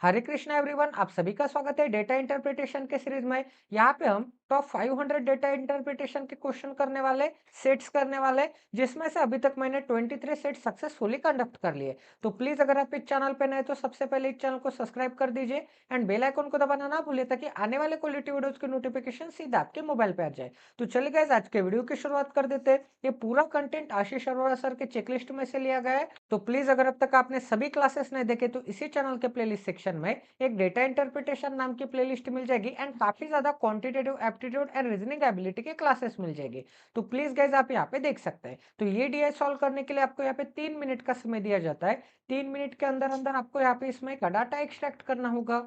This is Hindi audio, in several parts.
हरे कृष्णा एवरीवन, आप सभी का स्वागत है डेटा इंटरप्रिटेशन के सीरीज में। यहाँ पे हम टॉप 500 डेटा इंटरप्रिटेशन के क्वेश्चन करने वाले, सेट्स करने वाले, जिसमें से अभी तक मैंने 23 सेट सक्सेसफुली कंडक्ट कर लिए। तो प्लीज अगर आप इस चैनल पे नए तो सबसे पहले इस चैनल को सब्सक्राइब कर दीजिए एंड बेल आइकन को दबाना ना भूलिए ताकि आने वाले क्वालिटी वीडियोस की नोटिफिकेशन सीधा आपके मोबाइल पे आ जाए। तो चलिए गाइस, आज के वीडियो की शुरुआत कर देते हैं। ये पूरा कंटेंट आशीष अरोड़ा सर के चेकलिस्ट में से लिया गया है। तो प्लीज अगर अब तक आपने सभी क्लासेस नहीं देखे तो इसी चैनल के प्लेलिस्ट सेक्शन में एक डेटा इंटरप्रिटेशन नाम की प्लेलिस्ट मिल जाएगी एंड काफी ज्यादा quantitative aptitude and reasoning ability की क्लासेस मिल जाएगी। तो प्लीज गाइज आप यहाँ पे देख सकते हैं। तो ये डीआई सॉल्व करने के लिए आपको यहाँ पे 3 मिनट का समय दिया जाता है। 3 मिनट के अंदर अंदर आपको यहाँ पे इसमें का डाटा एक्सट्रैक्ट करना होगा।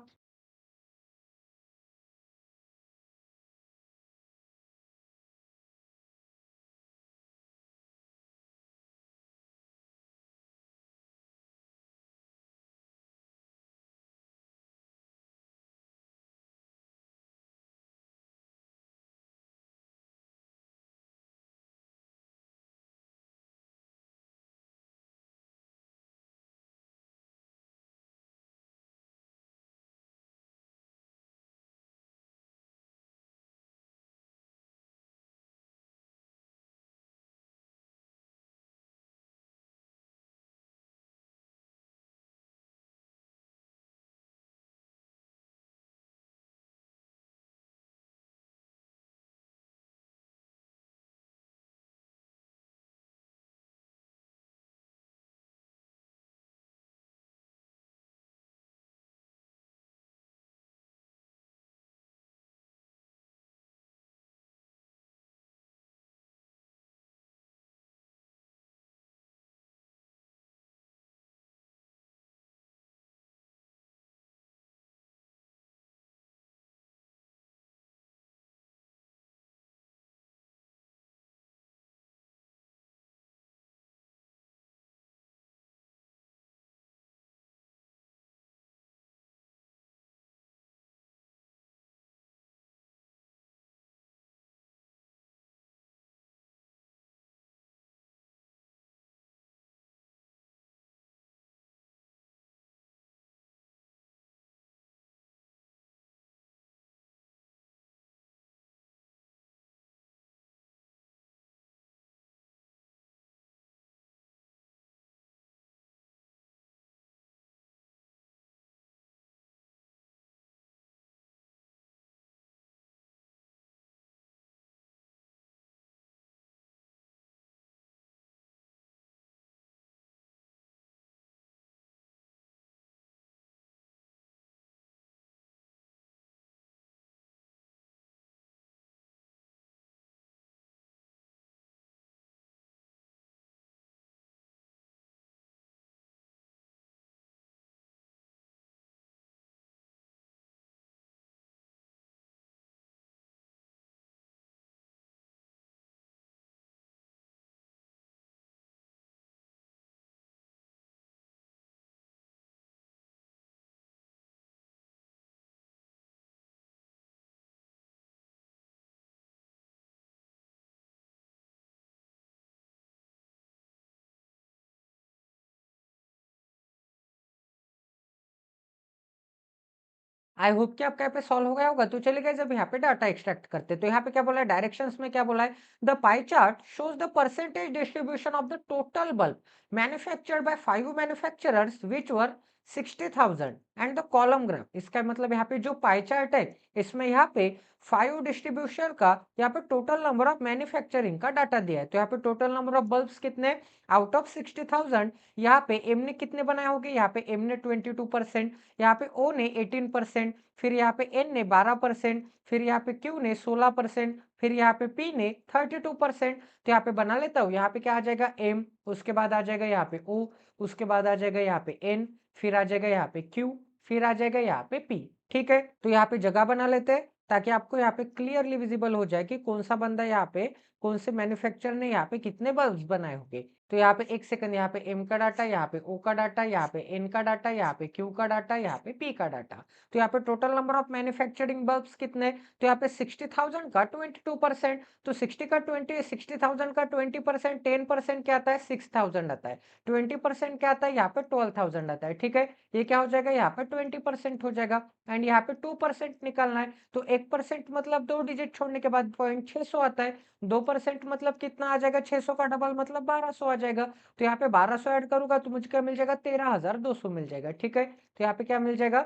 आई होप कि आपका यहाँ पे सॉल्व हो गया होगा। तो चलिए गाइस, जब यहाँ पे डाटा एक्सट्रैक्ट करते हैं तो यहाँ पे क्या बोला है, डायरेक्शंस में क्या बोला है, the pie chart shows the percentage distribution of the total bulb manufactured by 5 manufacturers which were 60,000 and the column graph. इसका मतलब यहाँ पे जो पाई चार्ट है इसमें यहाँ पे 5 डिस्ट्रीब्यूशन का यहाँ पे टोटल नंबर ऑफ मैन्युफैक्चरिंग का डाटा दिया है। तो यहाँ पे टोटल नंबर ऑफ बल्ब्स कितने, आउट ऑफ 60,000 यहाँ पे एम ने कितने बनाए होंगे, यहाँ पे एम ने 22%, यहाँ पे ओ ने 18%, फिर यहाँ पे एन ने 12%, फिर यहाँ पे क्यू ने 16%, फिर यहाँ पे पी ने 32%। तो यहाँ पे बना लेता हूँ, यहाँ पे क्या आ जाएगा एम, उसके बाद आ जाएगा यहाँ पे ओ, उसके बाद आ जाएगा यहाँ पे एन, फिर आ जाएगा यहाँ पे क्यू, फिर आ जाएगा यहाँ पे पी। ठीक है, तो यहाँ पे जगह बना लेते हैं ताकि आपको यहाँ पे क्लियरली विजिबल हो जाए कि कौन सा बंदा यहाँ पे कौन से मैन्युफैक्चरर ने यहाँ पे कितने बल्ब्स बनाए होंगे। तो यहाँ पे एक सेकंड, यहाँ पे एम का डाटा, यहाँ पे ओ का डाटा, यहाँ पे एन का डाटा, यहाँ पे क्यू का डाटा, यहाँ पे पी का डाटा। तो यहाँ पे total number of manufacturing bulbs कितने, तो यहाँ पे 60,000 का 22%, तो 60 का 20, 60,000 का 20%, 10% क्या आता है 6,000 आता है, 20% क्या आता है यहाँ पे 12,000 आता है। ठीक है, ये क्या हो जाएगा यहाँ पे 20% हो जाएगा। एंड यहाँ पे 2% निकालना है, तो 1% मतलब 2 डिजिट छोड़ने के बाद 0.600 आता है, 2% मतलब कितना आ जाएगा 600 का डबल मतलब 1200 आ जाएगा। तो यहाँ पे 1200 ऐड करूंगा तो मुझे क्या मिल जाएगा 13,200 मिल जाएगा। ठीक है, तो यहाँ पे क्या मिल जाएगा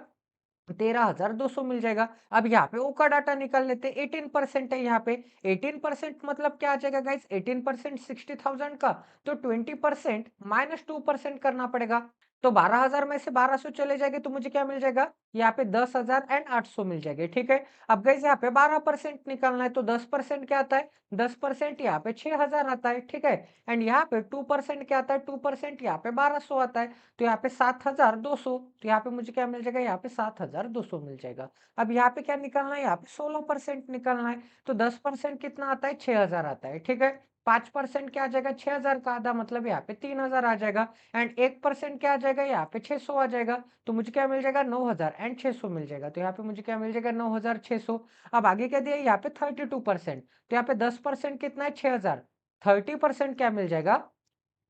13,200 मिल जाएगा। अब यहाँ पे ओ का डाटा निकाल लेते हैं, 18% है यहाँ पे, 18% मतलब क्या आ जाएगा गाइस, 18% 60,000 का, तो 20% माइनस 2% करना पड़ेगा। तो 12,000 में से 1200 चले जाएंगे तो मुझे क्या मिल जाएगा यहाँ पे 10,800 मिल जाएंगे। ठीक है, अब गाइस यहाँ पे 12% निकालना है, तो 10% क्या आता है 10% यहाँ पे 6,000 आता है। ठीक है, एंड यहाँ पे 2% क्या आता है 2% यहाँ पे 1200 आता है, तो यहाँ पे 7,200, तो यहाँ पे मुझे क्या मिल जाएगा यहाँ पे 7,200 मिल जाएगा। अब यहाँ पे क्या निकालना है यहाँ पे 16% निकालना है, तो 10% कितना आता है 6,000 आता है। ठीक है, 5% क्या आ जाएगा 6,000 का आधा मतलब यहाँ पे 3,000 आ जाएगा, एंड 1% क्या आ जाएगा यहाँ पे 600 आ जाएगा, तो मुझे क्या मिल जाएगा 9,600 मिल जाएगा। तो यहाँ पे मुझे क्या मिल जाएगा 9,600। अब आगे क्या दिया यहाँ पे 32%, तो यहाँ पे 10% कितना है 6,000, 30% क्या मिल जाएगा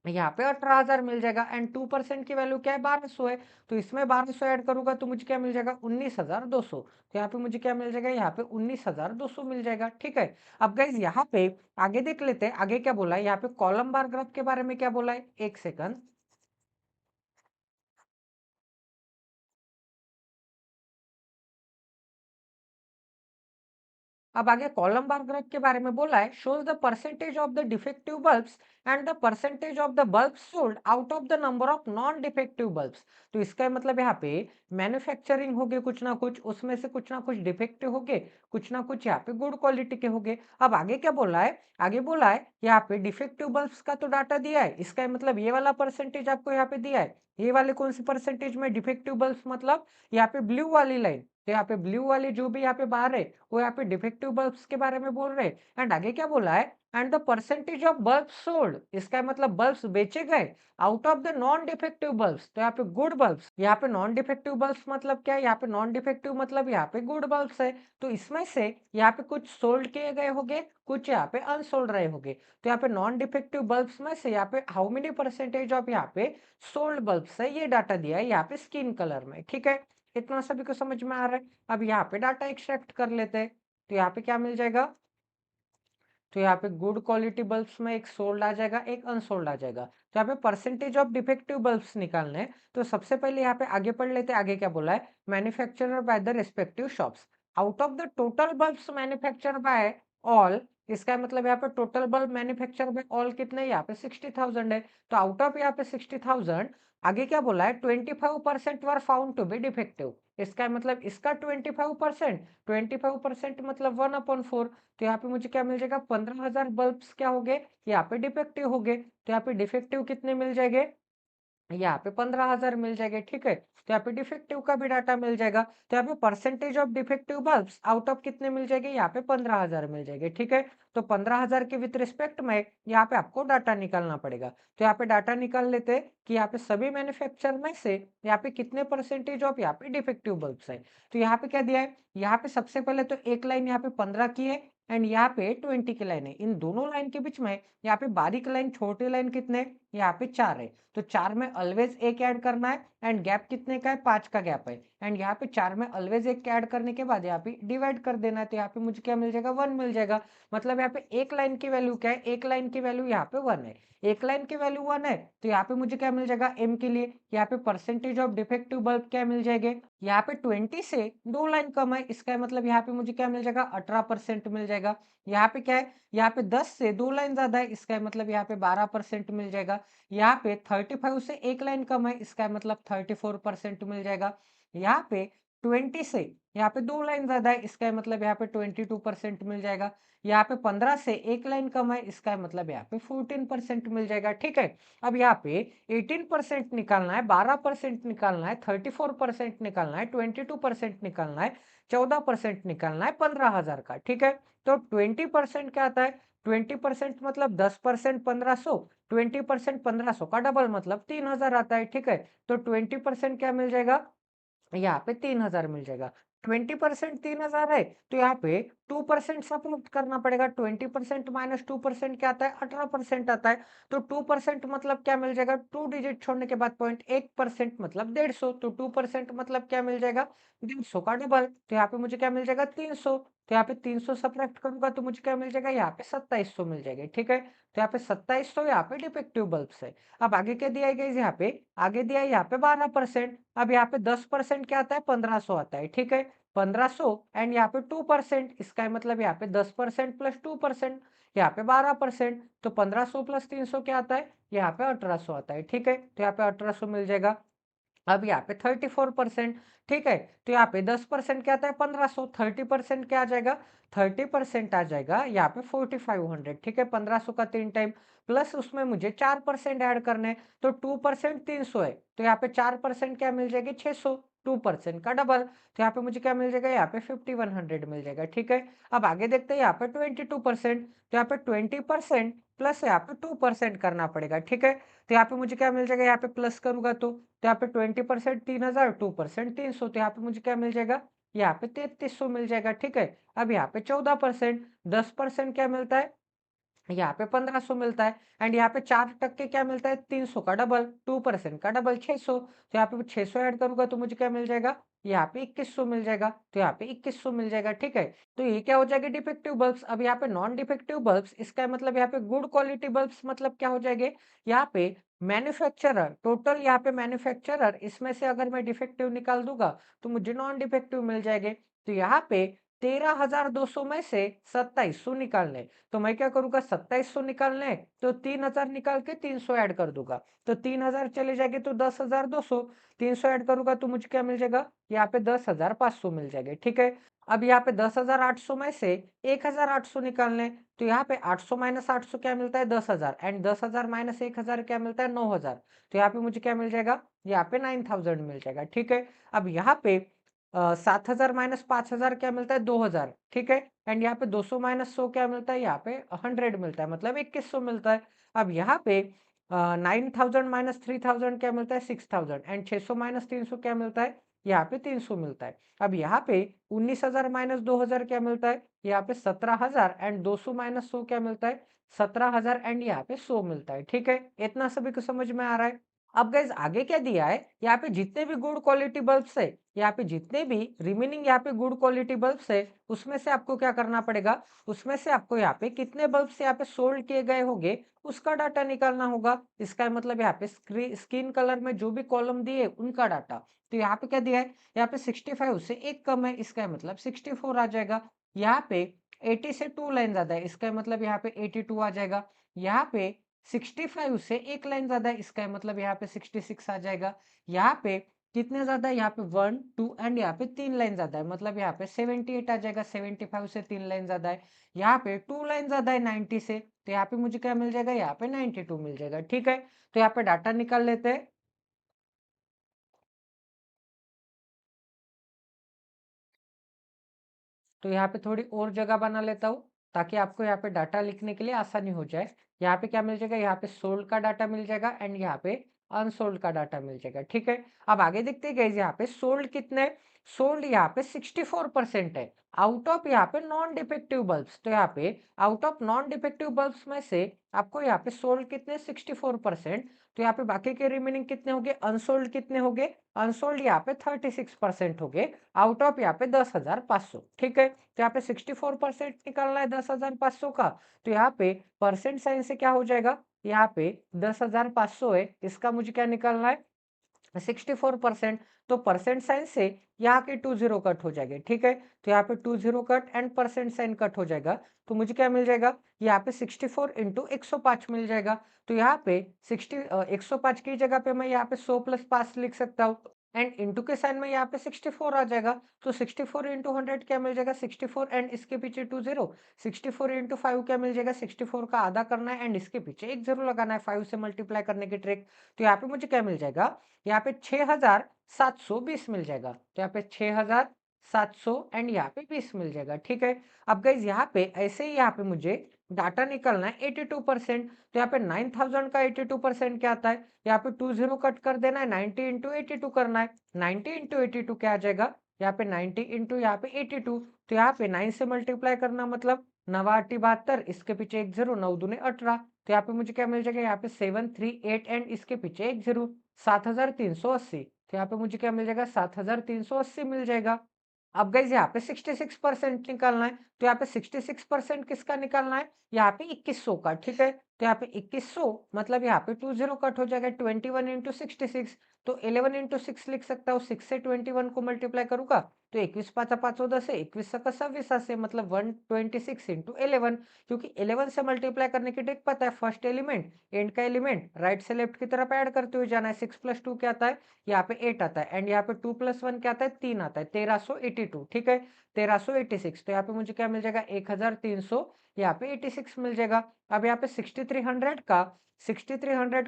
यहाँ पे 18,000 मिल जाएगा, एंड 2% की वैल्यू क्या है 1200 है, तो इसमें 1200 ऐड करूंगा तो मुझे क्या मिल जाएगा 19,200। तो यहाँ पे मुझे क्या मिल जाएगा यहाँ पे 19,200 मिल जाएगा। ठीक है, अब गाइज यहाँ पे आगे देख लेते हैं आगे क्या बोला है, यहाँ पे कॉलम बार ग्राफ के बारे में क्या बोला है, एक सेकंड। अब आगे कॉलम बार ग्राफ के बारे में बोला है, shows the percentage of the defective bulbs and the percentage of the bulbs sold out of the number of non defective bulbs. तो इसका मतलब यहाँ पे मैन्युफैक्चरिंग हो गए कुछ ना कुछ, उसमें से कुछ ना कुछ डिफेक्टिव हो गए, कुछ ना कुछ यहाँ पे गुड क्वालिटी के हो गए। अब आगे क्या बोला है, आगे बोला है यहाँ पे डिफेक्टिव बल्ब्स का तो डाटा दिया है, इसका मतलब ये वाला परसेंटेज आपको यहाँ पे दिया है, ये वाले कौन से परसेंटेज में डिफेक्टिव बल्ब्स मतलब यहाँ पे ब्लू वाली लाइन, तो यहाँ पे ब्लू वाली जो भी यहाँ पे बार है वो यहाँ पे डिफेक्टिव बल्ब्स के बारे में बोल रहे हैं। एंड आगे क्या बोला है, and the percentage of bulb sold, इसका मतलब बल्ब्स बेचे गए out of the non defective bulbs, तो यहाँ पे गुड बल्ब्स, यहाँ पे नॉन डिफेक्टिव बल्ब्स मतलब क्या है, यहाँ पे नॉन डिफेक्टिव मतलब यहाँ पे गुड बल्ब्स है, तो इसमें से यहाँ पे कुछ सोल्ड किए गए होंगे, कुछ यहाँ पे अनसोल्ड रहे होंगे। तो यहाँ पे नॉन डिफेक्टिव बल्ब्स में से यहाँ पे हाउ मेनी परसेंटेज ऑफ यहाँ पे सोल्ड बल्ब्स है, ये डाटा दिया है यहाँ पे स्किन कलर में। ठीक है, इतना सभी को समझ में आ रहा है। अब यहाँ पे डाटा एक्सट्रैक्ट कर लेते हैं, तो यहाँ पे क्या मिल जाएगा, तो यहाँ पे गुड क्वालिटी बल्ब्स में एक सोल्ड आ जाएगा एक अनसोल्ड आ जाएगा। तो यहाँ पे परसेंटेज ऑफ डिफेक्टिव बल्ब्स निकालने हैं, तो सबसे पहले यहाँ पे आगे पढ़ लेते हैं, आगे क्या बोला है, manufacturer by the respective shops out of the total bulbs manufacture by all, इसका मतलब यहाँ पे total bulb manufacture by all कितने, यहाँ पे 60,000 है, तो आउट ऑफ यहाँ पे 60,000 आगे क्या बोला है 25% were found to be defective, इसका मतलब इसका 25%, 25% मतलब 1/4, तो यहाँ पे मुझे क्या मिल जाएगा 15,000 बल्ब्स क्या हो गए यहाँ पे डिफेक्टिव हो गए। तो यहाँ पे डिफेक्टिव कितने मिल जाएंगे, यहाँ पे 15,000 मिल जाएंगे। ठीक है, तो यहाँ पे डिफेक्टिव का भी डाटा मिल जाएगा, तो यहाँ पे percentage of defective bulbs out of कितने मिल जाएंगे यहाँ पे 15,000 मिल जाएंगे। ठीक है, तो 15,000 के विथ रिस्पेक्ट में यहाँ पे आपको डाटा निकालना पड़ेगा। तो यहाँ पे डाटा निकाल लेते हैं कि यहाँ पे सभी मैन्युफैक्चर में से यहाँ पे कितने परसेंटेज ऑफ यहाँ पे डिफेक्टिव बल्ब्स है। तो यहाँ पे क्या दिया है, यहाँ पे सबसे पहले तो एक लाइन यहाँ पे 15 की है, एंड यहाँ पे 20 की लाइन है, इन दोनों लाइन के बीच में यहाँ पे बारीक लाइन छोटी लाइन कितने, यहाँ पे 4 है, तो 4 में ऑलवेज एक ऐड करना है, एंड गैप कितने का है 5 का गैप है, एंड यहाँ पे 4 में ऑलवेज एक ऐड करने के बाद यहाँ पे डिवाइड कर देना है, तो यहाँ पे मुझे क्या मिल जाएगा 1 मिल जाएगा। मतलब यहाँ पे एक लाइन की वैल्यू क्या है, एक लाइन की वैल्यू यहाँ पे 1 है, एक लाइन की वैल्यू 1 है, तो यहाँ पे मुझे क्या मिल जाएगा एम के लिए, यहाँ पे परसेंटेज ऑफ डिफेक्टिव बल्ब क्या मिल जाएंगे, यहाँ पे 20 से 2 लाइन कम है, इसका मतलब यहाँ पे मुझे क्या मिल जाएगा 18% मिल जाएगा। यहाँ पे क्या है, यहाँ पे 10 से 2 लाइन ज्यादा है, इसका मतलब यहाँ पे 12% मिल जाएगा। यहाँ पे 35 से एक लाइन कम है, इसका मतलब 34% मिल जाएगा। यहाँ पे 20 से यहाँ पे 2 लाइन ज्यादा है, इसका मतलब यहाँ पे 22% मिल जाएगा। यहाँ पे 15 से एक लाइन कम है, इसका मतलब यहाँ पे 14% मिल जाएगा। ठीक है, अब यहाँ पे 18% निकालना है, 12% निकालना है, 34% निकालना है, 22% निकालना है, 14% निकालना है 15,000 का। ठीक है, तो 20% क्या आता है 20% मतलब 10% 1500, 20% 1500 का डबल मतलब 3000 आता है, ठीक है। तो 20% क्या मिल जाएगा, यहाँ पे 3000 मिल जाएगा। 20% 3000 है, तो यहाँ पे 2% सब्ट्रैक्ट करना पड़ेगा। 20% माइनस 2% क्या आता है, 18% आता है। तो 2% मतलब क्या मिल जाएगा, 2 डिजिट छोड़ने के बाद पॉइंट, 1% मतलब 150। तो 2% मतलब क्या मिल जाएगा, 150 का डबल। तो यहाँ पे मुझे क्या मिल जाएगा, 300। तो यहाँ पे 300 सब्ट्रैक्ट करूंगा तो मुझे क्या मिल जाएगा, यहाँ पे 2700 मिल जाएगा, ठीक है। तो यहाँ पे 2700 यहाँ पे डिफेक्टिव बल्ब्स है। अब आगे क्या दिया गया यहाँ पे, आगे दिया है यहाँ पे 12%। अब यहाँ पे 10% क्या आता है, 1500 आता है, ठीक है। 1500 एंड यहाँ पे 2%, इसका मतलब यहाँ पे 10% प्लस 2%, यहाँ पे 12%। तो 1500 प्लस 300 क्या आता है, यहाँ पे 1800 आता है, ठीक है। तो यहाँ पे 1800 मिल जाएगा। अब यहाँ पे 34%, ठीक है। तो यहाँ पे 10% क्या आता है, 1500। 30% क्या आ जाएगा, 30% आ जाएगा यहाँ पे 4500, ठीक है। 1500 का 3 टाइम प्लस उसमें मुझे 4% ऐड करने हैं, तो 2% 300 है, तो यहाँ पे 4% क्या मिल जाएगी, 600। 2% का डबल, तो यहाँ पे मुझे क्या मिल जाएगा, यहाँ पे 5100 मिल जाएगा, ठीक है। अब आगे देखते हैं यहाँ पे 22%, तो यहाँ पे 20% प्लस यहाँ पे 2% करना पड़ेगा, ठीक है। तो यहाँ पे मुझे क्या मिल जाएगा, यहाँ पे प्लस करूंगा तो यहाँ पे 20% 3000, 2% 300, तो यहाँ पे मुझे क्या मिल जाएगा, यहाँ पे 3300 मिल जाएगा, ठीक है। अब यहाँ पे 14%, 10% क्या मिलता है, यहाँ पे 1500 मिलता है। एंड यहाँ पे 4% क्या मिलता है, 300 का डबल, 2% का डबल 600। तो यहाँ पे 600 ऐड करूंगा तो मुझे क्या मिल जाएगा, यहाँ पे 2100 मिल जाएगा। तो यहाँ पे 2100 मिल जाएगा, ठीक है। तो ये क्या हो जाएगा, डिफेक्टिव बल्ब्स। अब यहाँ पे नॉन डिफेक्टिव बल्ब्स, इसका मतलब यहाँ पे गुड क्वालिटी बल्ब्स मतलब क्या हो जाएंगे, यहाँ पे मैन्युफैक्चरर टोटल, यहाँ पे मैन्युफैक्चरर इसमें से अगर मैं डिफेक्टिव निकाल दूंगा तो मुझे नॉन डिफेक्टिव मिल जाएंगे। तो यहाँ पे 13,200 में से 2700 निकालने, तो मैं क्या करूंगा, 2700 निकालने तो 3000 निकाल के 300 ऐड कर दूंगा। तो 3000 चले जाएंगे तो 10,200, 300 ऐड करूंगा तो मुझे क्या मिल जाएगा, यहाँ पे 10,500 मिल जाएंगे, ठीक है। अब यहाँ पे 10,800 में से 1,800 निकालने, तो यहाँ पे 800 माइनस 800 क्या मिलता है, 10,000 एंड 10,000 माइनस 1,000 क्या मिलता है, 9,000। तो यहाँ पे मुझे क्या मिल जाएगा, यहाँ पे 9,000 मिल जाएगा, ठीक है। अब यहाँ पे 7,000 माइनस 5,000 क्या मिलता है, 2,000, ठीक है। एंड यहाँ पे 200 माइनस 100 क्या मिलता है, यहाँ पे 100 मिलता है, मतलब 2100 मिलता है। अब यहाँ पे 9,000 माइनस 3,000 क्या मिलता है, 6,000 एंड 600 माइनस 300 क्या मिलता है, यहाँ पे 300 मिलता है। अब यहाँ पे 19,000 माइनस 2,000 क्या मिलता है, यहाँ पे 17,000 एंड 200 माइनस 100 क्या मिलता है, 17,000 एंड यहाँ पे 100 मिलता है, ठीक है। इतना सभी को समझ में आ रहा है। अब गाइज आगे क्या दिया है, यहाँ पे जितने भी गुड क्वालिटी बल्ब्स है, यहाँ पे जितने भी रिमेनिंग यहाँ पे गुड क्वालिटी बल्ब्स है, उसमें से आपको क्या करना पड़ेगा, उसमें से आपको यहाँ पे कितने बल्ब्स यहाँ पे सोल्ड किए गए होंगे उसका डाटा निकालना होगा। इसका मतलब यहाँ पे स्किन कलर में जो भी कॉलम दिए उनका डाटा। तो यहाँ पे क्या दिया है, यहाँ पे 65 से एक कम है, इसका मतलब 64 आ जाएगा। यहाँ पे 80 से 2 लाइन ज्यादा है, इसका मतलब यहाँ पे 82 आ जाएगा। यहाँ पे 65 से एक लाइन ज्यादा है, इसका मतलब यहाँ पे 66 आ जाएगा। यहाँ पे कितने ज्यादा है, यहाँ पे 1 2 एंड यहाँ पे 3 लाइन ज्यादा है, मतलब यहाँ पे 78 आ जाएगा। 75 से 3 लाइन ज्यादा है, यहाँ पे 2 लाइन ज्यादा है 90 से, तो यहाँ पे मुझे क्या मिल जाएगा, यहाँ पे 92 मिल जाएगा, ठीक है। तो यहाँ पे डाटा निकाल लेते हैं। तो यहाँ पे थोड़ी और जगह बना लेता हूँ ताकि आपको यहाँ पे डाटा लिखने के लिए आसानी हो जाए। यहाँ पे क्या मिल जाएगा, यहाँ पे सोल्ड का डाटा मिल जाएगा एंड यहाँ पे अनसोल्ड का डाटा मिल जाएगा, ठीक है। अब आगे देखते हैं गाइस, यहाँ पे सोल्ड कितने, सोल्ड यहाँ पे 64% है आउट ऑफ यहाँ पे नॉन डिफेक्टिव बल्ब्स। तो यहाँ पे out of non defective bulbs में से आपको यहाँ पे सोल्ड कितने, 64%। तो यहाँ पे बाकी के रिमेनिंग कितने हो गए, अनसोल्ड कितने हो गए, अनसोल्ड यहाँ पे 36% हो गए आउट ऑफ यहाँ पे 10,500, ठीक है। तो यहाँ पे 64% निकालना है 10,500 का, तो यहाँ पे परसेंट साइन से क्या हो जाएगा, यहाँ पे 10,500 है, इसका मुझे क्या निकालना है, 64%। तो परसेंट साइन से यहाँ के 20 कट हो जाएंगे, ठीक है। तो यहाँ पे 20 cut and percent sign cut हो जाएगा, तो मुझे क्या मिल जाएगा, यहाँ पे 64 इंटू 105 मिल जाएगा। तो यहाँ पे 105 की जगह पे मैं यहाँ पे 100 प्लस 5 लिख सकता हूँ एंड इंटू के साइन में यहाँ पे 64 आ जाएगा। तो 64 इंटू 100 क्या मिल जाएगा, 64 एंड इसके पीछे 20, 64 इंटू 5 क्या मिल जाएगा, 64 का आधा करना है एंड इसके पीछे एक जीरो लगाना है 5 से मल्टीप्लाई करने की ट्रिक। तो यहाँ पे मुझे क्या मिल जाएगा, यहाँ पे 6,720 मिल जाएगा। तो यहाँ पे 6,700 एंड यहाँ पे 20 मिल जाएगा, ठीक है। अब गाइज यहाँ पे ऐसे ही यहाँ पे मुझे डाटा निकालना है 82%, तो यहाँ पे 9000 का 82% क्या आता है, यहाँ पे 20 कट कर देना है, 90 इंटू 82 करना है, 90 इंटू 82 क्या आ जाएगा, यहाँ पे 90 इंटू यहाँ पे 82, तो यहाँ पे 9 से मल्टीप्लाई करना मतलब 9 8 72, इसके पीछे एक जीरो, 9 दूने 18, तो यहाँ पे मुझे क्या मिल जाएगा, यहाँ पे 738 एंड इसके पीछे एक जीरो, 7380, तो यहाँ पे मुझे क्या मिल जाएगा, 7380 मिल जाएगा। अब गाइस यहाँ पे 66% निकालना है, तो यहाँ पे 66% किसका निकालना है, यहाँ पे 2100 का, ठीक है, तो यहाँ पे 2100 मतलब यहाँ पे 20 कट हो जाएगा, 21 इंटू 66, तो 11 इंटू 6 लिख सकता हूँ, 6 से 21 को मल्टीप्लाई करूंगा तो 21 पाँचा 5 है, 21 का 26 से मतलब 126 इंटू 11, क्योंकि 11 से मल्टीप्लाई करने की ट्रिक पता है, फर्स्ट एलिमेंट एंड का एलिमेंट राइट से लेफ्ट की तरफ ऐड करते हुए जाना है, 6 प्लस 2 क्या आता है, यहाँ पे 8 आता है, एंड यहाँ पे 2 प्लस 1 क्या आता है, 3 आता है, 1382, ठीक है, 1386, तो यहाँ पे मुझे क्या मिल जाएगा, 1300, यहाँ पे 86 मिल जाएगा। अब यहाँ पे 6300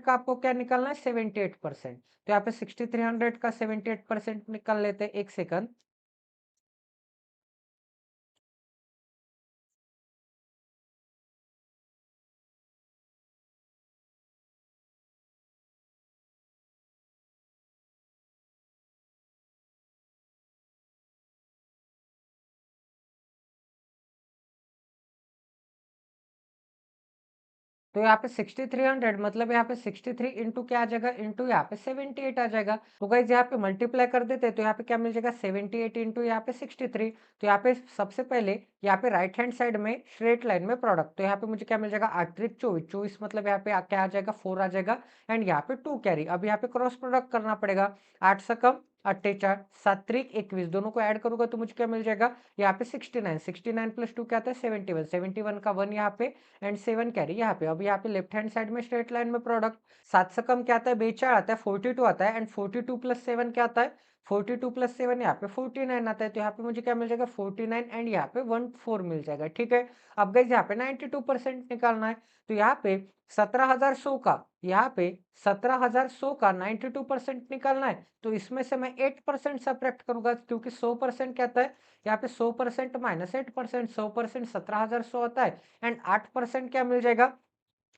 का आपको क्या निकालना है, 78%, तो यहाँ पे 6300 का 78% निकाल लेते हैं, एक सेकंड। तो यहाँ पे 6300 मतलब यहाँ पे 63 इंटू क्या आ जाएगा, इंटू यहाँ पे 78 आ जाएगा, तो गाइज यहाँ पे मल्टीप्लाई कर देते तो यहाँ पे क्या मिल जाएगा, 78 इंटू यहाँ पे 63, तो यहाँ पे सबसे पहले यहाँ पे राइट हैंड साइड में स्ट्रेट लाइन में प्रोडक्ट, तो यहाँ पे मुझे क्या मिल जाएगा, 8 त्रिक 24, 24 मतलब यहाँ पे क्या आ जाएगा, 4 आ जाएगा, एंड यहाँ पे 2 कैरी, अब यहाँ पे क्रॉस प्रोडक्ट करना पड़ेगा, 8 से कम 48, 7 त्रिक 21, दोनों को ऐड करूंगा तो मुझे क्या मिल जाएगा, यहाँ पे 69, 69 प्लस 2 क्या आता है, 71, 71 का 1 यहाँ पे एंड 7 कैरी यहाँ पे। अब यहाँ पे लेफ्ट हैंड साइड में स्ट्रेट लाइन में प्रोडक्ट, 7 से कम क्या आता है, बेचार आता है, 42 आता है, एंड 42 प्लस 7 क्या आता है, 42 प्लस 7 यहाँ पे 49 आता है, तो यहाँ पे मुझे क्या मिल जाएगा, 49 एंड यहाँ पे 14 मिल जाएगा, ठीक है। अब गाइस यहाँ पे 92% निकालना है, तो यहाँ पे 17100 का, यहाँ पे 17100 का 92% निकालना है, तो इसमें से मैं 8% सब्ट्रैक्ट करूंगा, क्योंकि 100% क्या आता है, यहाँ पे 100% माइनस 8%, 100% 17100 आता है, एंड 8% क्या मिल जाएगा,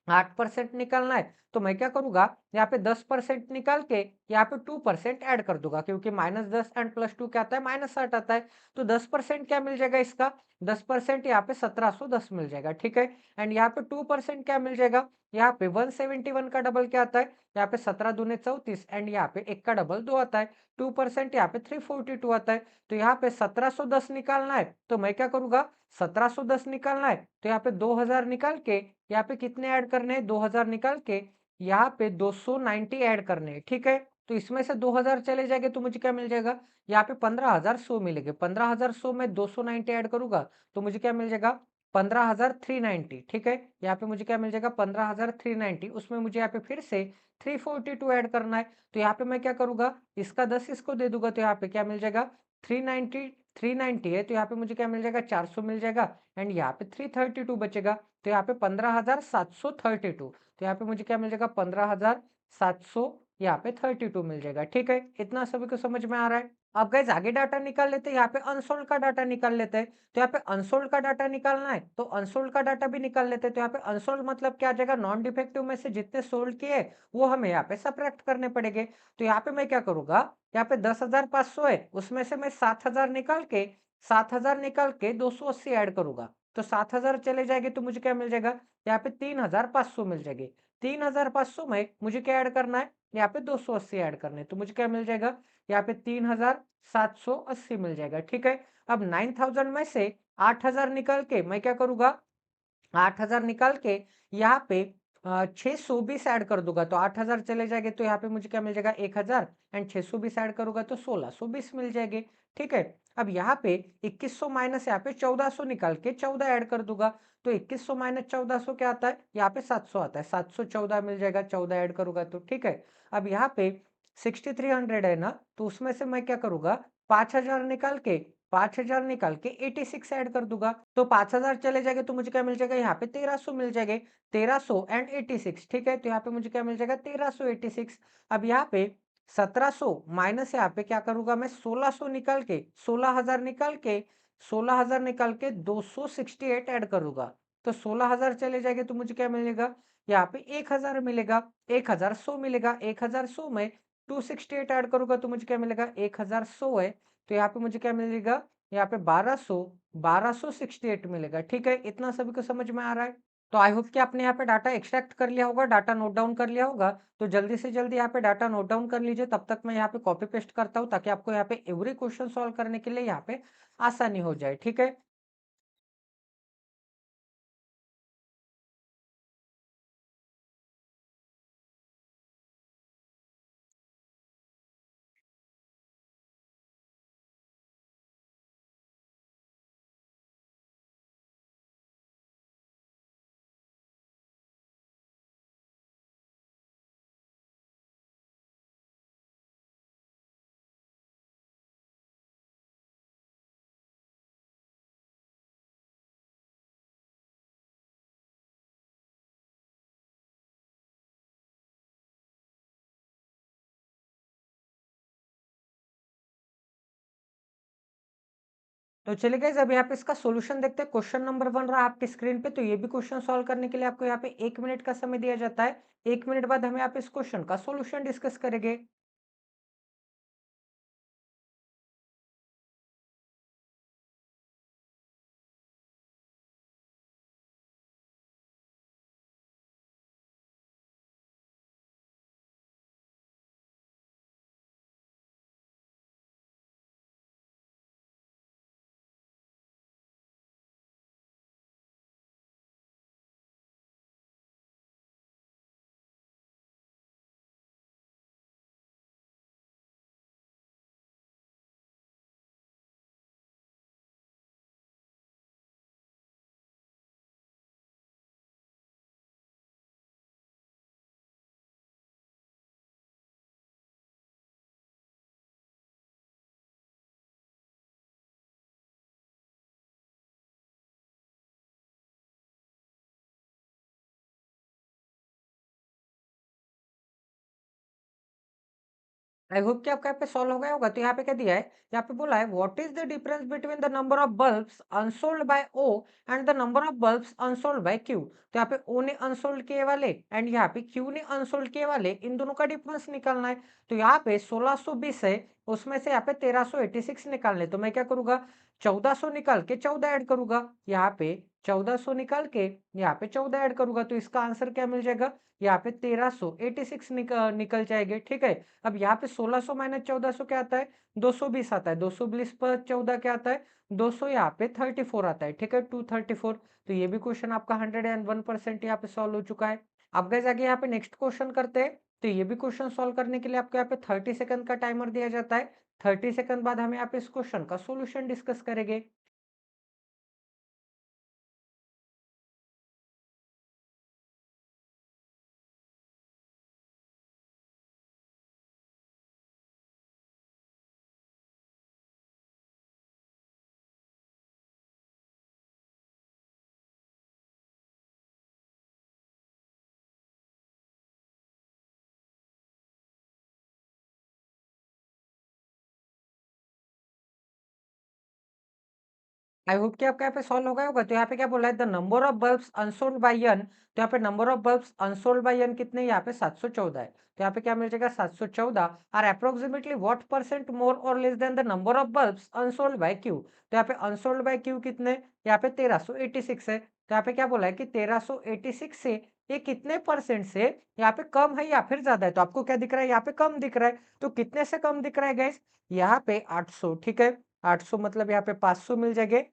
8% निकालना है, तो मैं क्या करूंगा, यहाँ पे 10% निकाल के यहाँ पे 2% ऐड कर दूंगा, क्योंकि -10 एंड +2 क्या आता है, -8 आता है, तो 10% क्या मिल जाएगा इसका, 10% यहाँ पे 1710 मिल जाएगा, ठीक है, एंड यहाँ पे 2% क्या मिल जाएगा, यहाँ पे 171 का डबल क्या आता है, यहाँ पे 17 दूने 34, एंड यहाँ पे 1 का डबल 2 आता है, 2% यहाँ पे 342 आता है, तो यहाँ पे 1710 निकालना है, तो मैं क्या करूंगा, 1710 निकालना है, तो यहाँ पे 2000 निकाल के यहाँ पे कितने ऐड करने हैं, 2000 निकाल के यहाँ पे 290 ऐड करने हैं, ठीक है, तो इसमें से 2000 चले जाएंगे तो मुझे क्या मिल जाएगा, यहाँ पे 15100 मिलेंगे, 15100 में 290 ऐड करूंगा तो मुझे क्या मिल जाएगा, 15390, ठीक है, यहाँ पे मुझे क्या मिल जाएगा, 15390, उसमें मुझे यहाँ पे फिर से 342 ऐड करना है, तो यहाँ पे मैं क्या करूंगा, इसका 10 इसको दे दूंगा, तो यहाँ पे क्या मिल जाएगा, 390, 390 है, तो यहाँ पे मुझे क्या मिल जाएगा, 400 मिल जाएगा, एंड यहाँ पे 332 बचेगा, तो यहाँ पे 15732, तो यहाँ पे मुझे क्या मिल जाएगा, 15700 यहाँ पे 32 मिल जाएगा, ठीक है, इतना सभी को समझ में आ रहा है। अब गाइस आगे डाटा निकाल लेते हैं, यहाँ पे अनसोल्ड का डाटा निकाल लेते हैं, तो यहाँ पे अनसोल्ड का डाटा निकालना है, तो अनसोल्ड का डाटा भी निकाल लेते हैं, तो यहाँ पे अनसोल्ड मतलब क्या आ जाएगा, नॉन डिफेक्टिव में से जितने सोल्ड किए वो हमें यहाँ पे सब्ट्रैक्ट करने पड़ेंगे, तो यहाँ पे मैं क्या करूंगा, यहाँ पे 10,500 है, उसमें से मैं 7,000 निकाल के 280 ऐड करूंगा, तो 7,000 चले जाएंगे तो मुझे क्या मिल जाएगा, यहाँ पे 3,500 मिल जाएगी, 3,500 में मुझे क्या ऐड करना है, यहाँ पे 280 ऐड करने, तो मुझे क्या मिल जाएगा, यहाँ पे 3,780 मिल जाएगा, ठीक है। अब 9,000 में से 8,000 निकाल के मैं क्या करूंगा, 8,000 निकाल के यहाँ पे 620 ऐड कर दूंगा, तो 8,000 चले जाएंगे तो यहाँ पे मुझे क्या मिल जाएगा, 1,000 एंड 620 ऐड करूंगा तो 1,620 मिल जाएंगे, ठीक है। अब यहाँ पे 2100 माइनस यहाँ पे 1,400 निकाल के 14 ऐड कर दूंगा, तो 2100 माइनस 1,400 क्या आता है, यहाँ पे 700 आता है, 714 मिल जाएगा, 14 ऐड करूंगा तो, ठीक है। अब यहाँ पे 6300 है ना, तो उसमें से मैं क्या करूंगा, 5,000 निकाल के 5,000 निकाल के 86 ऐड कर दूंगा, तो 5,000 चले जाएंगे तो मुझे क्या मिल जाएगा, यहाँ पे 1300 मिल जाएंगे, 1300 एंड 86, ठीक है, तो यहाँ पे मुझे क्या मिल जाएगा, 1386। अब यहाँ पे 1700 माइनस यहाँ पे क्या करूंगा मैं, 1600 निकाल के 16,000 निकाल के 268 ऐड करूंगा, तो 16,000 चले जाएंगे तो मुझे क्या मिलेगा, यहाँ पे 1,000 मिलेगा, 1,100 मिलेगा। 1,100 में 268 ऐड करूंगा तो मुझे क्या मिलेगा, 1,100 है, तो यहाँ पे मुझे क्या मिलेगा, यहाँ पे 1268 मिलेगा। ठीक है, इतना सभी को समझ में आ रहा है। तो आई होप कि आपने यहाँ पे डाटा एक्सट्रैक्ट कर लिया होगा, डाटा नोट डाउन कर लिया होगा। तो जल्दी से जल्दी यहाँ पे डाटा नोट डाउन कर लीजिए, तब तक मैं यहाँ पे कॉपी पेस्ट करता हूँ ताकि आपको यहाँ पे एवरी क्वेश्चन सॉल्व करने के लिए यहाँ पे आसानी हो जाए। ठीक है, तो चलिए गाइस, अब यहाँ पे इसका सॉल्यूशन देखते हैं। क्वेश्चन नंबर 1 रहा आपकी स्क्रीन पे। तो ये भी क्वेश्चन सॉल्व करने के लिए आपको यहाँ पे 1 मिनट का समय दिया जाता है। 1 मिनट बाद हम यहाँ पे इस क्वेश्चन का सॉल्यूशन डिस्कस करेंगे। आई होप कि आपका यहाँ पे सॉल्व हो गया होगा। तो यहाँ पे क्या दिया है, यहाँ पे बोला है what is the difference between the number of bulbs unsold by O and the number of bulbs unsold by Q. तो यहाँ पे ओ ने अनसोल्ड किए वाले एंड यहाँ पे क्यू ने अनसोल्ड किए वाले, इन दोनों का डिफरेंस निकालना है। तो यहाँ पे 1620 है, उसमें से यहाँ पे 1386 निकालने। तो मैं क्या करूंगा, 1400 निकाल के 14 ऐड करूंगा, यहाँ पे 1400 निकाल के यहाँ पे 14 ऐड करूंगा। तो इसका आंसर क्या मिल जाएगा, यहाँ पे 1386 निकल जाएंगे। ठीक है, अब यहाँ पे 1600 माइनस 1400 क्या आता है, 220 आता है। 220 पर 14 क्या आता है, 200, यहाँ पे 34 आता है। ठीक है, 234। तो ये भी क्वेश्चन आपका 101% यहाँ पे सॉल्व हो चुका है। अब गए जाके यहाँ पे नेक्स्ट क्वेश्चन करते हैं। तो ये भी क्वेश्चन सॉल्व करने के लिए आपको यहाँ पे 30 सेकंड का टाइमर दिया जाता है। 30 सेकंड बाद हम यहाँ पे इस क्वेश्चन का सोल्यूशन डिस्कस करेंगे। आई होप कि आपका यहाँ पे सॉल्व हो गया होगा। तो यहाँ पे क्या बोला है, the number of bulbs unsold by N. तो यहाँ पे number of bulbs unsold by N कितने, यहाँ पे 714 है। तो यहाँ पे क्या मिल जाएगा, 714 are approximately what percent more और less than the number of bulbs unsold by Q. तो यहाँ पे अनसोल्ड बाय क्यू कितने, यहाँ पे 1386 है। तो यहाँ पे क्या बोला है कि 1386 से ये कितने परसेंट से यहाँ पे कम है या फिर ज्यादा है। तो आपको क्या दिख रहा है, यहाँ पे कम दिख रहा है। तो कितने से कम दिख रहा है गाइस, यहाँ पे 800। ठीक है, 800 मतलब यहाँ पे 500 मिल जाएंगे,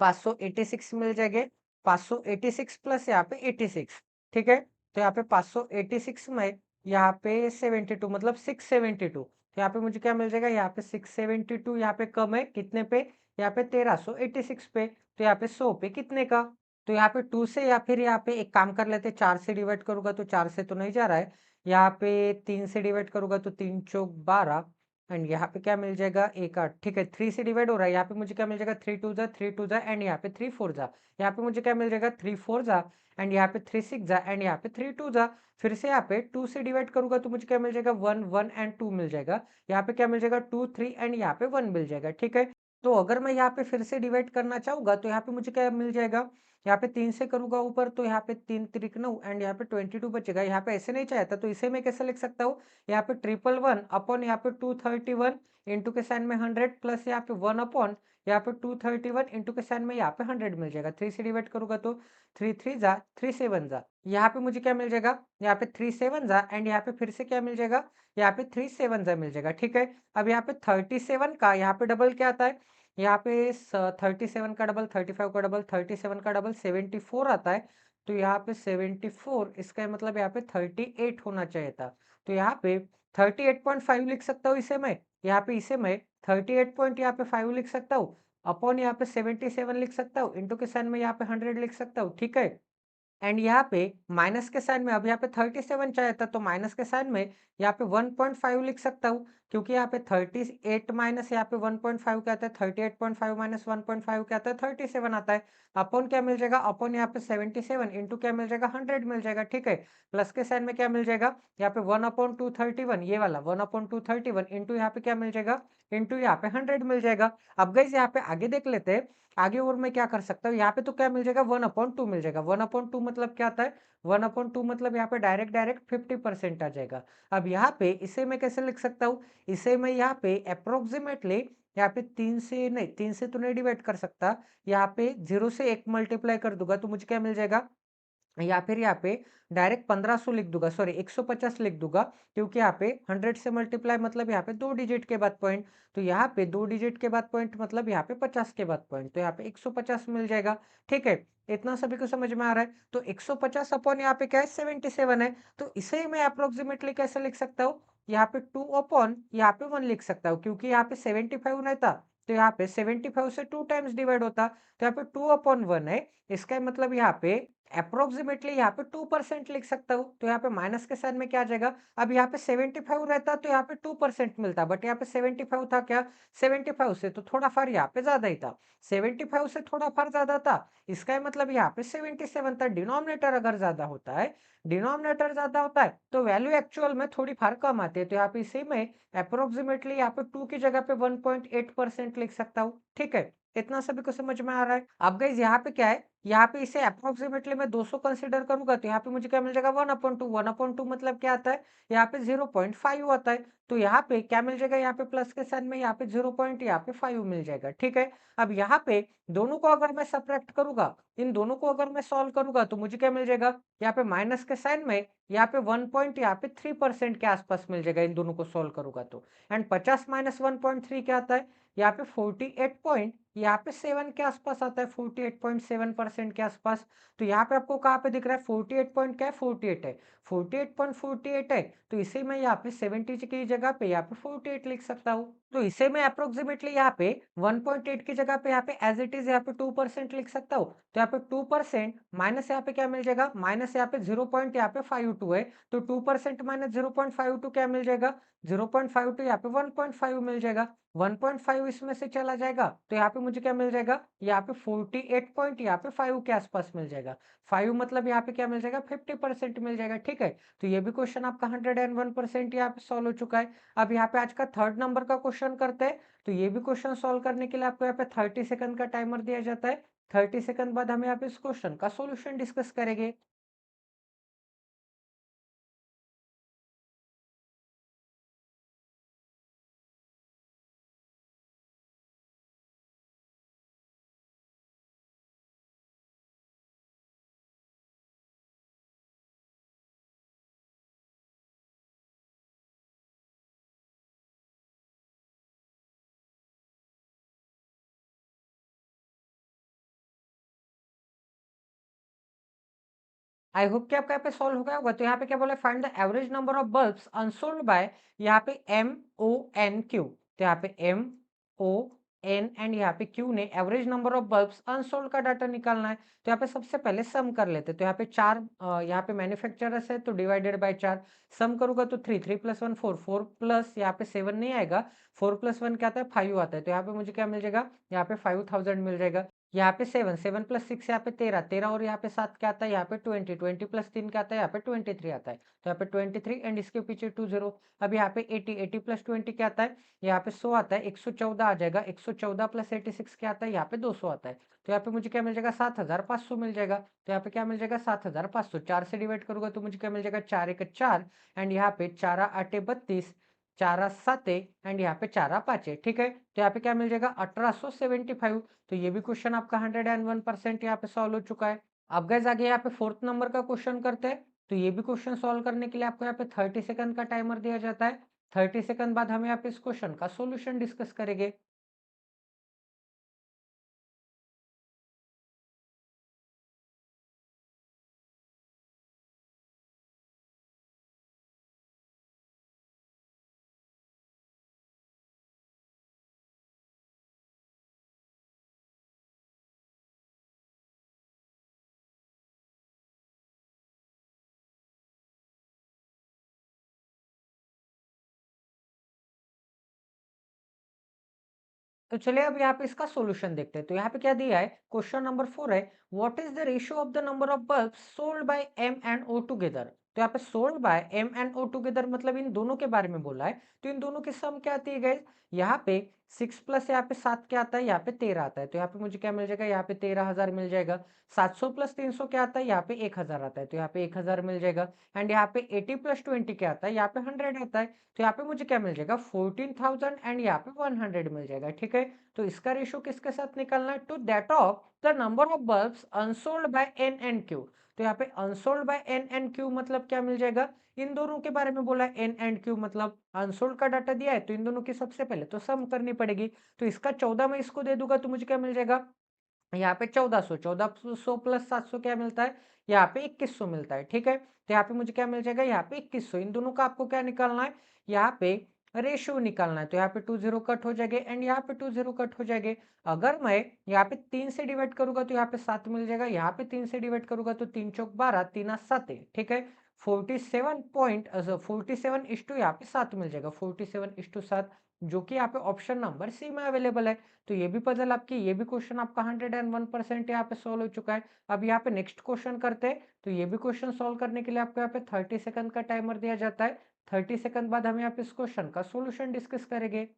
586 मिल जाएंगे। 586 प्लस यहाँ पे 86। ठीक है, तो यहाँ पे 586 में यहाँ पे 72 मतलब 672। तो यहाँ पे मुझे क्या मिल जाएगा, यहाँ पे 672 यहाँ पे कम है कितने पे, यहाँ पे 1386 पे। तो यहाँ पे 100 पे कितने का। तो यहाँ पे 2 से या फिर यहाँ पे एक काम कर लेते हैं, 4 से डिवाइड करूंगा तो 4 से तो नहीं जा रहा है। यहाँ पे 3 से डिवाइड करूंगा तो 3 चौक 12 एंड यहाँ पे क्या मिल जाएगा, 1 8। ठीक है, 3 से डिवाइड हो रहा है, यहाँ पे मुझे क्या मिल जाएगा, 3 2 जा एंड यहाँ पे 3 4 जा। यहाँ पे मुझे क्या मिल जाएगा, 3 4 जा एंड यहाँ पे 3 6 जा एंड यहाँ पे 3 2 जा। फिर से यहाँ पे 2 से डिवाइड करूंगा तो मुझे क्या मिल जाएगा, 1 1 एंड 2 मिल जाएगा। यहाँ पे क्या मिल जाएगा, 2 3 एंड यहाँ पे 1 मिल जाएगा। ठीक है, तो अगर मैं यहाँ पे फिर से डिवाइड करना चाहूंगा तो यहाँ पे मुझे क्या मिल जाएगा, यहाँ पे 3 से करूँगा ऊपर तो यहाँ पे 3 त्रिक 9 एंड यहाँ पे 22 बचेगा। यहाँ पे ऐसे नहीं चाहता तो इसे मैं कैसे लिख सकता हूँ, यहाँ पे 111 अपॉन यहाँ पे 231 इंटू के साइन में 100 प्लस यहाँ पे 1 अपॉन यहाँ पे 231 इंटू के साइन में यहाँ पे 100 मिल जाएगा। 3 से डिवाइड करूंगा तो 3 3 जा 3 7 जा, यहाँ पे मुझे क्या मिल जाएगा, यहाँ पे 3 7 जा एंड यहाँ पे फिर से क्या मिल जाएगा, यहाँ पे 3 7 जा मिल जाएगा। ठीक है, अब यहाँ पे 37 का यहाँ पे डबल क्या आता है, यहाँ पे 37 का डबल 35 का डबल 37 का डबल 74 आता है। तो यहाँ पे 74 इसका मतलब यहाँ पे 38 होना चाहिए था। तो यहाँ पे 38.5 लिख सकता हूँ इसे मैं, यहाँ पे इसे मैं 38 पॉइंट यहाँ पे 5 लिख सकता हूँ अपॉन यहाँ पे 77 लिख सकता हूँ इंटू के साइन में यहाँ पे 100 लिख सकता हूँ। ठीक है, एंड यहाँ पे माइनस के साइन में अब यहाँ पे 37 चाहिए था तो माइनस के साइन में यहाँ पे 1.5 लिख सकता हूँ, क्योंकि यहाँ पे 38 माइनस यहाँ पे 1.5 क्या आता है, 38.5 माइनस 1.5 क्या आता है, 37 आता है। अपॉन क्या मिल जाएगा, अपॉन यहाँ पे 77 इंटू क्या मिल जाएगा, 100 मिल जाएगा। ठीक है, प्लस के साइन में क्या मिल जाएगा, यहाँ पे 1/231 ये वाला 1/231 इंटू यहाँ पे क्या मिल जाएगा, इंटू यहाँ पे 100 मिल जाएगा। अब गाइस यहाँ पे आगे देख लेते हैं, आगे और मैं क्या कर सकता हूँ, यहाँ पे तो क्या मिल जाएगा 1/2 मिल जाएगा। 1/2 मतलब क्या आता है, 1/2 मतलब यहाँ पे डायरेक्ट डायरेक्ट 50% आ जाएगा। अब यहाँ पे इसे मैं कैसे लिख सकता हूँ, इसे मैं यहाँ पे अप्रोक्सीमेटली यहाँ पे 3 से नहीं, 3 से तो नहीं डिवाइड कर सकता, यहाँ पे 0 से 1 मल्टीप्लाई कर दूंगा तो मुझे क्या मिल जाएगा, या फिर यहाँ पे डायरेक्ट 1500 लिख दूंगा, सॉरी 150 लिख दूंगा, क्योंकि यहाँ पे 100 से मल्टीप्लाई मतलब यहाँ पे 2 डिजिट के बाद पॉइंट, तो यहाँ पे 2 डिजिट के बाद पॉइंट मतलब यहाँ पे 50 के बाद पॉइंट, तो यहाँ पे 150 मिल जाएगा। ठीक है, इतना सभी को समझ में आ रहा है। तो 150 अपॉन यहाँ पे क्या है 77 है, तो इसे मैं अप्रोक्सीमेटली कैसे लिख सकता हूँ, यहाँ पे 2 अपॉन यहाँ पे 1 लिख सकता हूँ, क्योंकि यहाँ पे 75 नहीं था तो यहाँ पे 75 से 2 टाइम्स डिवाइड होता, तो यहाँ पे 2 अपॉन 1 है। इसका मतलब यहाँ पे अप्रोक्सीमेटली यहाँ पे 2% लिख सकता हूँ, तो यहाँ पे माइनस के साइन में क्या आ जाएगा, अब यहाँ पे 75 रहता तो यहाँ पे 2% मिलता, बट यहाँ पे 75 था क्या, 75 से तो थोड़ा फार यहाँ पे ज्यादा ही था, 75 से थोड़ा फार ज्यादा था, इसका मतलब यहाँ पे 77 था। डिनोमिनेटर अगर ज्यादा होता है, डिनोमिनेटर ज्यादा होता है तो वैल्यू एक्चुअल में थोड़ी फार कम आती है, तो यहाँ पे इसे में अप्रोक्सीमेटली यहाँ पे 2 की जगह पे 1.8% लिख सकता हूँ। ठीक है, इतना सभी को समझ में आ रहा है। अब गाइस यहाँ पे क्या है, यहाँ पे इसे अप्रोक्सीमेटली मैं 200 कंसीडर करूंगा तो यहाँ पे मुझे क्या मिल जाएगा 1/2, 1/2 मतलब क्या आता है, यहाँ पे 0.5 आता है, तो यहाँ पे क्या मिल जाएगा, यहाँ पे प्लस के साइन में यहाँ पे 0 पॉइंट यहाँ पे 5 मिल जाएगा। ठीक है, अब यहाँ पे दोनों को अगर मैं सब्ट्रैक्ट करूंगा, इन दोनों को अगर मैं सॉल्व करूंगा तो मुझे क्या मिल जाएगा, यहाँ पे माइनस के साइन में यहाँ पे 1 पॉइंट यहाँ पे 3% के आसपास मिल जाएगा इन दोनों को सॉल्व करूंगा तो, एंड 50 माइनस 1.3 क्या आता है, यहाँ पे 48 पॉइंट यहाँ पे 7 के आसपास आता है, 48.7% के आसपास। तो यहाँ पे आपको कहाँ पे दिख रहा है 48 पॉइंट क्या है, 48 है, 48.48 है, तो इसे मैं यहाँ पे 70 की जगह पे यहाँ पे 48 लिख सकता हूँ। तो इसे मैं अप्रोक्सीमेटली यहाँ पे 1.8 की जगह पे यहाँ पे एज इट इज यहाँ पे 2% लिख सकता हूँ, तो यहाँ पे 2% माइनस यहाँ पे क्या मिल जाएगा, माइनस यहाँ पे 0 पॉइंट यहाँ पे 52 है, तो 2% माइनस 0.52 क्या मिल जाएगा, 0.52 यहाँ पे 1.5 मिल जाएगा, 1.5 इसमें से चला जाएगा तो यहाँ पे मुझे क्या मिल जाएगा, यहाँ पे 48 पॉइंट यहाँ पे 5 के आसपास मिल जाएगा। 5 मतलब यहाँ पे क्या मिल जाएगा, 50% मिल जाएगा। ठीक है, तो ये भी क्वेश्चन आपका 101% यहाँ पे सॉल्व हो चुका है। अब यहाँ पे आज का थर्ड नंबर का क्वेश्चन करते हैं, तो ये भी क्वेश्चन सॉल्व करने के लिए आपको यहाँ पे 30 सेकंड का टाइमर दिया जाता है। 30 सेकंड बाद हम यहाँ पे इस क्वेश्चन का सोल्यूशन डिस्कस करेंगे। आई होप कि आपका यहाँ पे सॉल्व हो गया होगा। तो यहाँ पे क्या बोला, find the average number of bulbs unsold by, यहाँ पे MONQ, तो यहाँ पे MON एंड यहाँ पे Q ने average number of bulbs unsold का डाटा निकालना है। तो यहाँ पे सबसे पहले सम कर लेते हैं। तो यहाँ पे चार यहाँ पे मैन्युफैक्चरर्स है तो डिवाइडेड बाय 4, सम करूंगा तो 3 3 प्लस 1 4 4 प्लस यहाँ पे 7 नहीं आएगा, 4 प्लस 1 क्या आता है 5 आता है, तो यहाँ पे मुझे क्या मिल जाएगा, यहाँ पे 5000 मिल जाएगा। यहाँ पे 7, 7 प्लस 6 यहाँ पे 13, 13 और यहाँ पे 7 क्या आता है, यहाँ पे 20, 20 प्लस 3 क्या आता है, यहाँ पे 23 आता है। तो यहाँ पे 23 एंड इसके पीछे 20। अब यहाँ पे 80, 80 प्लस 20 क्या आता है, यहाँ पे 100 आता है, 114 आ जाएगा। 114 प्लस 86 क्या आता है, यहाँ पे 200 आता है। तो यहाँ पे मुझे क्या मिल जाएगा, 7500 मिल जाएगा। तो यहाँ पे क्या मिल जाएगा, 7500। 4 से डिवाइड करूंगा तो मुझे क्या मिल जाएगा, 4 एक 4 एंड यहाँ पे 4 8 32, 4 7 एंड यहाँ पे 4 5 है। ठीक है, तो यहाँ पे क्या मिल जाएगा, 1875। तो ये भी क्वेश्चन आपका 101% यहाँ पे सॉल्व हो चुका है। अब गाइस आगे यहाँ पे 4th नंबर का क्वेश्चन करते हैं। तो ये भी क्वेश्चन सॉल्व करने के लिए आपको यहाँ पे 30 सेकंड का टाइमर दिया जाता है। 30 सेकंड बाद हम यहाँ पे इस क्वेश्चन का सॉल्यूशन डिस्कस करेंगे। तो चलिए अब यहाँ पे इसका सॉल्यूशन देखते हैं। तो यहाँ पे क्या दिया है, क्वेश्चन नंबर 4 है, what is the ratio of the number of bulbs sold by M and O together. तो यहाँ पे sold by M and O together मतलब इन दोनों के बारे में बोला है। तो इन दोनों की सम क्या आती है गाइस, यहाँ पे 6 प्लस यहाँ पे 7 क्या आता है, यहाँ पे 13 आता है। तो यहाँ पे मुझे क्या मिल जाएगा, यहाँ पे 13,000 मिल जाएगा। 700 प्लस 300 क्या आता है, यहाँ पे 1000 आता है। तो यहाँ पे 1000 मिल जाएगा। एंड यहाँ पे 80 प्लस 20 क्या आता है, यहाँ पे 100 आता है। तो यहाँ पे मुझे क्या मिल जाएगा, 14,000 एंड यहाँ पे 100 मिल जाएगा। ठीक है, तो इसका रेशियो किसके साथ निकालना है, to that of the number of bulbs unsold by N and Q. तो यहाँ पे unsold by N and Q मतलब क्या मिल जाएगा, इन दोनों के बारे में बोला है। एन एंड क्यू मतलब अनसोल्ड का डाटा दिया है, तो इन दोनों की सबसे पहले तो सम करनी पड़ेगी। तो इसका 14 में इसको दे दूंगा तो मुझे क्या मिल जाएगा, यहाँ पे 1400, 1400 प्लस 700 क्या मिलता है, यहाँ पे 2100 मिलता है। ठीक है, तो यहाँ पे मुझे क्या मिल जाएगा, यहाँ पे 2100। इन दोनों का आपको क्या निकालना है, यहाँ पे रेशियो निकालना है। तो यहाँ पे 2 जीरो कट हो जाएंगे एंड यहाँ पे 2 जीरो कट हो जाएंगे। अगर मैं यहाँ पे 3 से डिवाइड करूंगा तो यहाँ पे 7 मिल जाएगा। यहाँ पे 3 से डिवाइड करूंगा तो 3 चौक 12, 3 7 है। ठीक है, 47 यहाँ पे 7 मिल जाएगा। 47:7 जो कि यहाँ पे ऑप्शन नंबर सी में अवेलेबल है। तो ये भी पजल आपकी, ये भी क्वेश्चन आपका 101% यहाँ पे सोल्व हो चुका है। अब यहाँ पे नेक्स्ट क्वेश्चन करते हैं। तो ये भी क्वेश्चन सोल्व करने के लिए आपको यहाँ पे 30 सेकंड का टाइमर दिया जाता है। 30 सेकंड बाद हम यहाँ पे इस क्वेश्चन का सोल्यूशन डिस्कस करेंगे।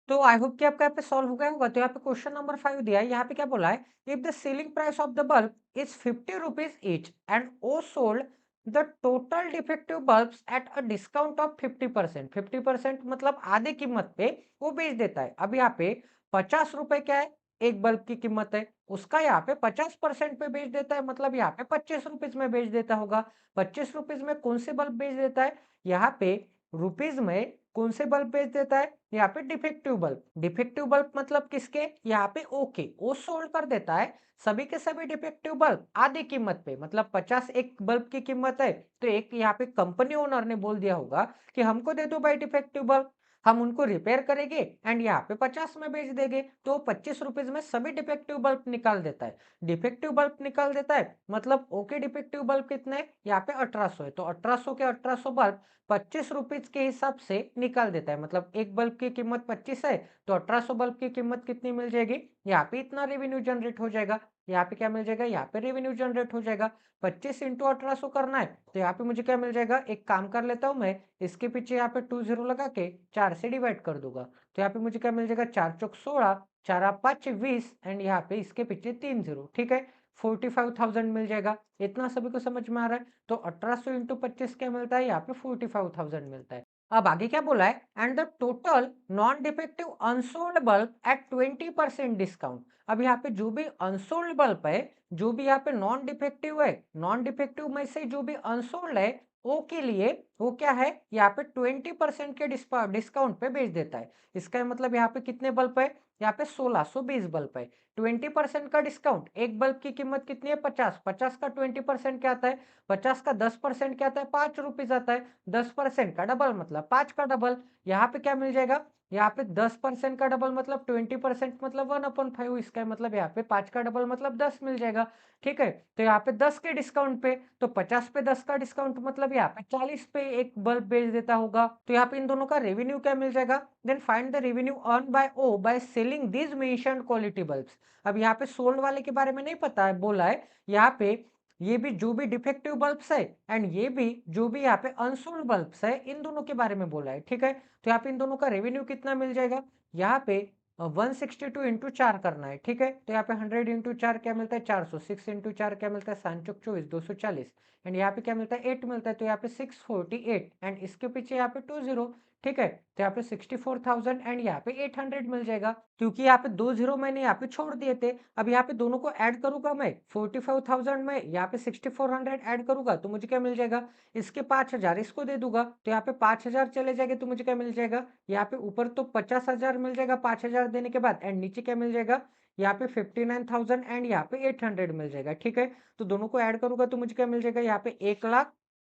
तो आई होप कि आपका यहाँ पे सॉल्व हो गया होगा। तो यहाँ पे क्वेश्चन नंबर 5 दिया है। यहाँ पे क्या बोला है, if the selling price of the bulb is 50 rupees each and uh sold the total defective bulbs at a discount of 50%। 50% मतलब आधे कीमत पे वो बेच देता है। अब यहाँ पे 50 रुपए क्या है, एक बल्ब की कीमत है, उसका यहाँ पे 50% पे बेच देता है, मतलब यहाँ पे 25 रुपीज में बेच देता होगा। 25 रुपीज में कौन से बल्ब बेच देता है, यहाँ पे रुपीज में कौन से बल्ब बेच देता है, यहाँ पे डिफेक्टिव बल्ब। डिफेक्टिव बल्ब मतलब किसके, यहाँ पे ओके ओ सोल्ड कर देता है सभी के सभी डिफेक्टिव बल्ब आधी कीमत पे। मतलब 50 एक बल्ब की कीमत है, तो एक यहाँ पे कंपनी ओनर ने बोल दिया होगा कि हमको दे दो भाई डिफेक्टिव बल्ब, हम उनको रिपेयर करेंगे एंड यहाँ पे 50 में बेच देंगे। तो 25 रुपीज में सभी डिफेक्टिव बल्ब निकाल देता है। डिफेक्टिव बल्ब निकाल देता है मतलब ओके डिफेक्टिव बल्ब कितने हैं? यहाँ पे 1800 है। तो 1800 के 1800 बल्ब 25 रुपीज के हिसाब से निकाल देता है। मतलब एक बल्ब की कीमत 25 है, तो 1800 बल्ब की कीमत कितनी मिल जाएगी, यहाँ पे इतना रेवेन्यू जनरेट हो जाएगा। यहाँ पे क्या मिल जाएगा, यहाँ पे रेवेन्यू जनरेट हो जाएगा। 25 इंटू 1800 करना है, तो यहाँ पे मुझे क्या मिल जाएगा, एक काम कर लेता हूँ मैं, इसके पीछे यहाँ पे 2 जीरो लगा के 4 से डिवाइड कर दूंगा। तो यहाँ पे मुझे क्या मिल जाएगा, 4 चौक 16, 4 5 20 एंड यहाँ पे इसके पीछे 3 जीरो। ठीक है, 45,000 मिल जाएगा। इतना सभी को समझ में आ रहा है। तो 1800 इंटू 25 क्या मिलता है, यहाँ पे 45,000 मिलता है। अब आगे क्या बोला है, and the total non defective unsold bulb at 20% discount. अब यहाँ पे जो भी अनसोल्ड बल्ब है, जो भी यहाँ पे नॉन डिफेक्टिव है, नॉन डिफेक्टिव में से जो भी अनसोल्ड है ओ के लिए वो क्या है, यहाँ पे 20% के डिस्काउंट पे बेच देता है। इसका मतलब यहाँ पे कितने बल्ब है, यहाँ पे 1620 बल्ब है। 20% का डिस्काउंट, एक बल्ब की कीमत कितनी है? 50। 50 का 20% क्या आता है? 50 का 10% क्या आता है? 5 रुपीज आता है। 10% का डबल मतलब 5 का डबल। यहाँ पे क्या मिल जाएगा? यहाँ पे 10% का डबल मतलब 20% मतलब 1/5। इसका मतलब यहाँ पे 5 का डबल मतलब 10 मिल जाएगा। ठीक है, तो यहाँ पे 10 के डिस्काउंट पे, तो 50 पे 10 का डिस्काउंट मतलब यहाँ पे 40 पे एक बल्ब बेच देता होगा। तो यहाँ पे इन दोनों का रेवेन्यू क्या मिल जाएगा? Then find the revenue earn by uh by selling these mentioned quality bulbs. अब यहाँ पे सोल्ड वाले के बारे में नहीं पता है, बोला है यहाँ पे ये भी जो भी डिफेक्टिव बल्ब्स है एंड ये भी जो भी यहाँ पे अनसोल्ड बल्ब्स है, इन दोनों के बारे में बोला है। ठीक है, तो यहाँ पे इन दोनों का रेवेन्यू कितना मिल जाएगा? यहाँ पे 162 इंटू 4 करना है। ठीक है, तो यहाँ पे 100 इंटू 4 क्या मिलता है? 400। 6 इंटू 4 क्या मिलता है? 7×4 = 240। एंड यहाँ पे क्या मिलता है? 8 मिलता है, तो यहाँ पे 648 एंड इसके पीछे यहाँ पे 20। ठीक है, तो यहाँ पे 64,000 एंड यहाँ पे 800 मिल जाएगा, क्योंकि यहाँ पे 2 जीरो मैंने यहाँ पे छोड़ दिए थे। अब यहाँ पे दोनों को ऐड करूंगा मैं, 45,000 में यहाँ पे 6400 ऐड करूंगा तो मुझे क्या मिल जाएगा? इसके 5000 इसको दे दूंगा, तो यहाँ पे 5000 चले जाएंगे, तो मुझे क्या मिल जाएगा? यहाँ पे ऊपर तो 50,000 मिल जाएगा 5000 देने के बाद, एंड नीचे क्या मिल जाएगा? यहाँ पे 59,000 एंड यहाँ पे 800 मिल जाएगा। ठीक है, तो दोनों को ऐड करूंगा तो मुझे क्या मिल जाएगा? यहाँ पे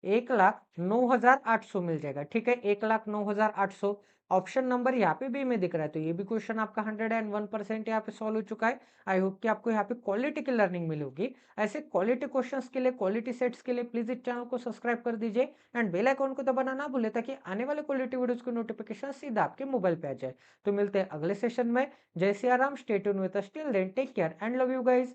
1,09,800 मिल जाएगा। ठीक है, 1,09,800। ऑप्शन नंबर यहाँ पे बी में दिख रहा है, तो ये भी क्वेश्चन आपका 101% यहाँ पे सॉल्व हो चुका है। आई होप कि आपको यहाँ पे क्वालिटी की लर्निंग मिली होगी। ऐसे क्वालिटी क्वेश्चंस के लिए, क्वालिटी सेट्स के लिए प्लीज इस चैनल को सब्सक्राइब कर दीजिए एंड बेल आइकॉन को दबाना ना भूले, ताकि आने वाले क्वालिटी वीडियोस की नोटिफिकेशन सीधा आपके मोबाइल पे आ जाए। तो मिलते हैं अगले सेशन में। जय Siya Ram, stay tuned with us, till then take care and love you guys.